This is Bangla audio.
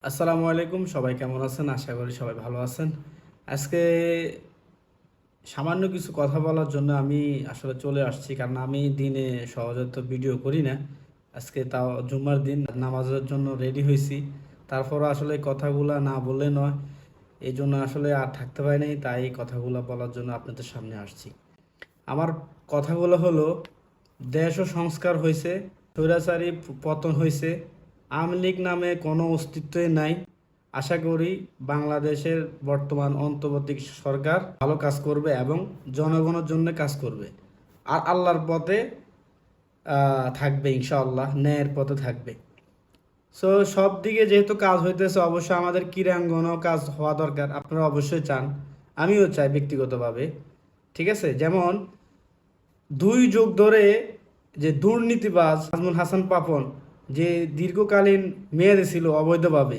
আসসালামু আলাইকুম, সবাই কেমন আছেন? আশা করি সবাই ভালো আছেন। আজকে সামান্য কিছু কথা বলার জন্য আমি আসলে চলে আসছি, কারণ আমি দিনে সহজে তো ভিডিও করি না। আজকে তাও জুম্মার দিন, নামাজের জন্য রেডি হয়েছি। তারপরও আসলে কথাগুলো না বললে নয়, এই জন্য আসলে আর থাকতে পারি নাই, তাই এই কথাগুলো বলার জন্য আপনাদের সামনে আসছি। আমার কথাগুলো হলো, দেশ ও সংস্কার হয়েছে, স্বৈরাচারী পতন হয়েছে, আওয়ামী লীগ নামে কোনো অস্তিত্বই নাই। আশা করি বাংলাদেশের বর্তমান অন্তর্বর্তী সরকার ভালো কাজ করবে এবং জনগণের জন্য কাজ করবে, আর আল্লাহর পথে থাকবে, ইনশাআল্লাহ ন্যায়ের পথে থাকবে। সো সব দিকে যেহেতু কাজ হইতেছে, অবশ্যই আমাদের ক্রীড়াঙ্গনও কাজ হওয়া দরকার। আপনারা অবশ্যই চান, আমিও চাই ব্যক্তিগতভাবে। ঠিক আছে, যেমন 2 যুগ ধরে যে দুর্নীতিবাজ নাজমুল হাসান পাপন, যে দীর্ঘকালীন মেয়াদে ছিল অবৈধভাবে,